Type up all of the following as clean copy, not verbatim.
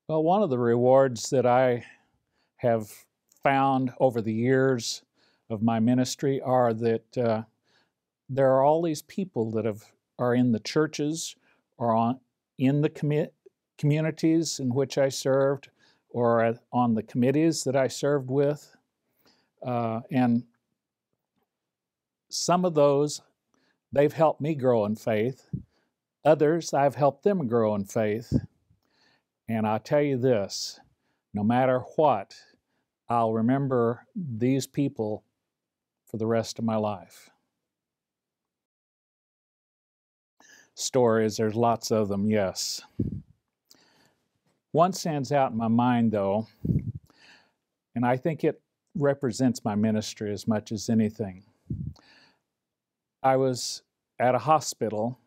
Well, one of the rewards that I have found over the years of my ministry are that there are all these people that are in the churches or in the communities in which I served or on the committees that I served with. And some of those, they've helped me grow in faith. Others, I've helped them grow in faith. And I'll tell you this, no matter what, I'll remember these people for the rest of my life. Stories, there's lots of them, yes. One stands out in my mind, though, and I think it represents my ministry as much as anything. I was at a hospital,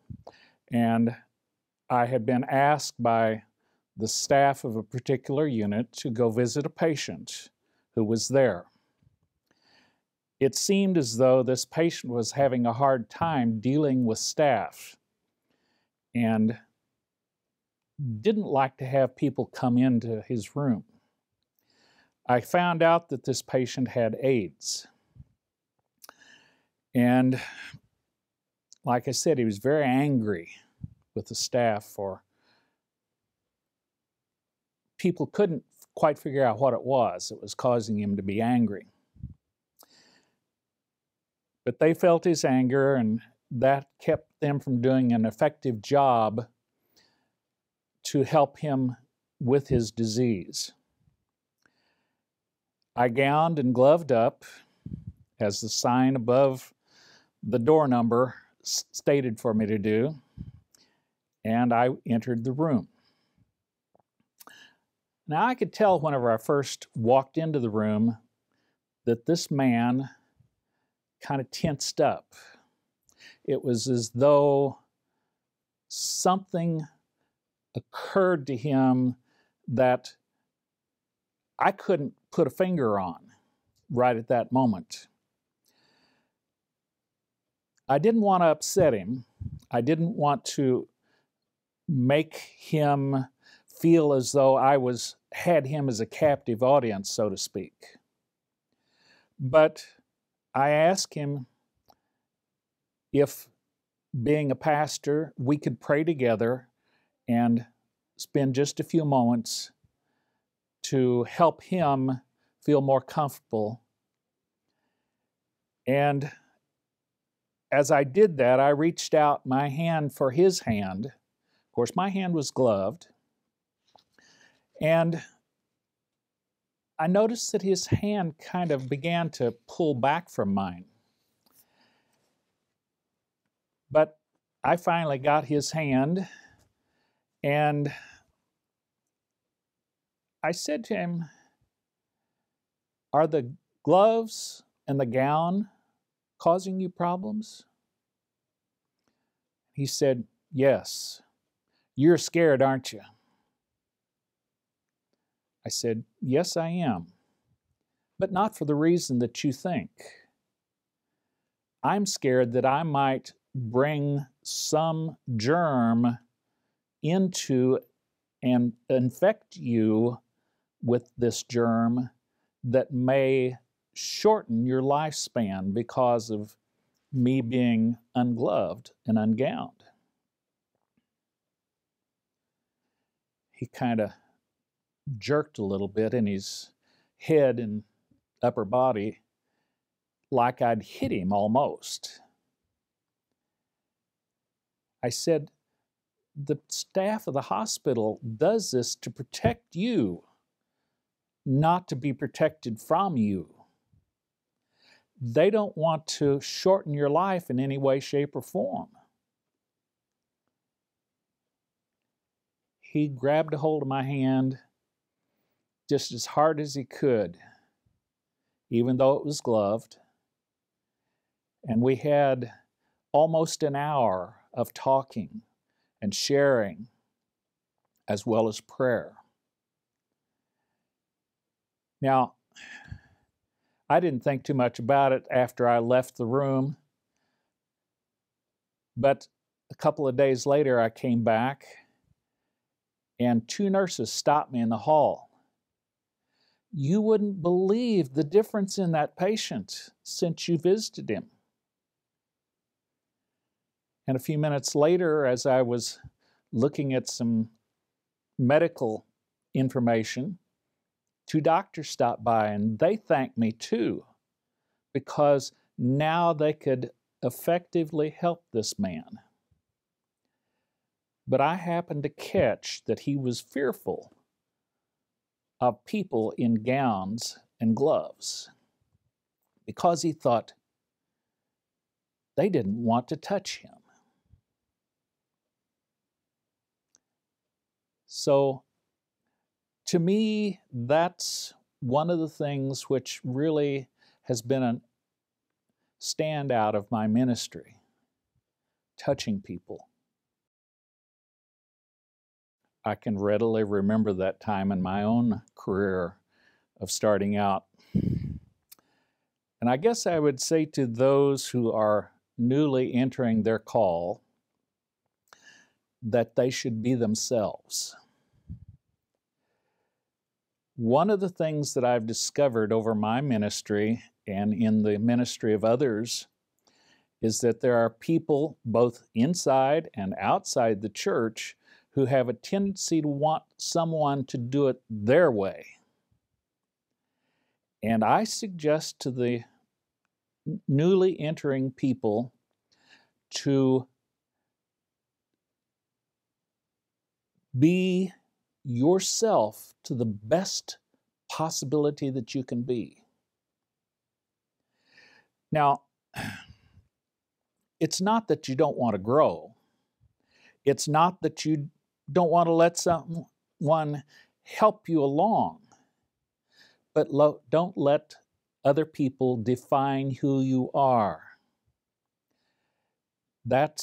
and I had been asked by the staff of a particular unit to go visit a patient who was there. It seemed as though this patient was having a hard time dealing with staff and didn't like to have people come into his room. I found out that this patient had AIDS. And like I said, he was very angry with the staff for people couldn't quite figure out what it was that was causing him to be angry. But they felt his anger, and that kept them from doing an effective job to help him with his disease. I gowned and gloved up, as the sign above the door number stated for me to do, and I entered the room. Now, I could tell whenever I first walked into the room that this man kind of tensed up. It was as though something occurred to him that I couldn't put a finger on right at that moment. I didn't want to upset him. I didn't want to make him feel as though I had him as a captive audience, so to speak. But I asked him if, being a pastor, we could pray together and spend just a few moments to help him feel more comfortable. And as I did that, I reached out my hand for his hand. Of course, my hand was gloved. And I noticed that his hand kind of began to pull back from mine. But I finally got his hand, and I said to him, "Are the gloves and the gown causing you problems?" He said, "Yes. You're scared, aren't you?" I said, "Yes, I am, but not for the reason that you think. I'm scared that I might bring some germ into and infect you with this germ that may shorten your lifespan because of me being ungloved and ungowned." He kind of jerked a little bit in his head and upper body, like I'd hit him almost. I said, "The staff of the hospital does this to protect you, not to be protected from you. They don't want to shorten your life in any way, shape, or form." He grabbed a hold of my hand just as hard as he could, even though it was gloved. And we had almost an hour of talking and sharing, as well as prayer. Now, I didn't think too much about it after I left the room, but a couple of days later I came back, and 2 nurses stopped me in the hall. You wouldn't believe the difference in that patient since you visited him. And a few minutes later, as I was looking at some medical information, 2 doctors stopped by and they thanked me too, because now they could effectively help this man. But I happened to catch that he was fearful of people in gowns and gloves because he thought they didn't want to touch him. So, to me, that's one of the things which really has been a standout of my ministry, touching people. I can readily remember that time in my own career of starting out. And I guess I would say to those who are newly entering their call that they should be themselves. One of the things that I've discovered over my ministry and in the ministry of others is that there are people both inside and outside the church who have a tendency to want someone to do it their way. And I suggest to the newly entering people to be yourself to the best possibility that you can be. Now, it's not that you don't want to grow. It's not that you don't want to let someone help you along. But don't let other people define who you are. That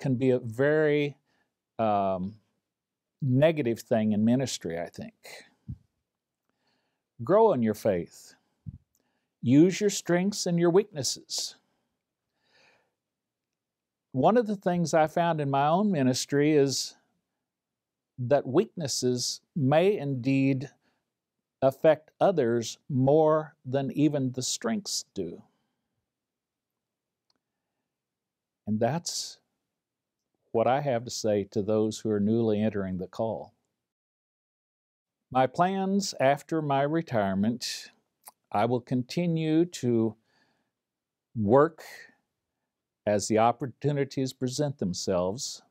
can be a very negative thing in ministry, I think. Grow in your faith. Use your strengths and your weaknesses. One of the things I found in my own ministry is that weaknesses may indeed affect others more than even the strengths do. And that's what I have to say to those who are newly entering the call. My plans after my retirement, I will continue to work as the opportunities present themselves,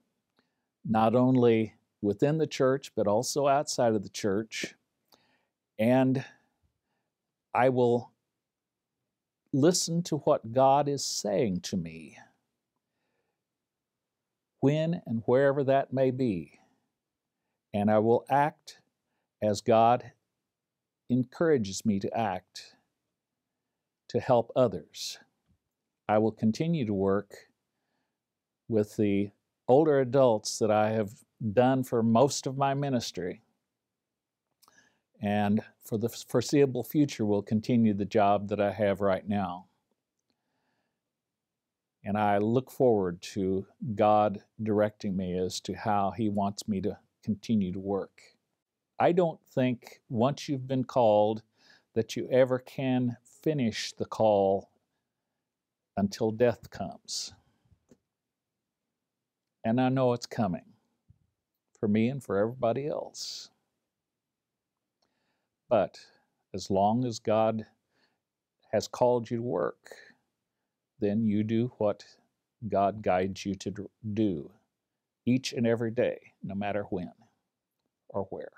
not only within the church, but also outside of the church. And I will listen to what God is saying to me, when and wherever that may be. And I will act as God encourages me to act to help others. I will continue to work with the older adults that I have done for most of my ministry, and for the foreseeable future will continue the job that I have right now. And I look forward to God directing me as to how He wants me to continue to work. I don't think once you've been called that you ever can finish the call until death comes. And I know it's coming for me and for everybody else. But as long as God has called you to work, then you do what God guides you to do each and every day, no matter when or where.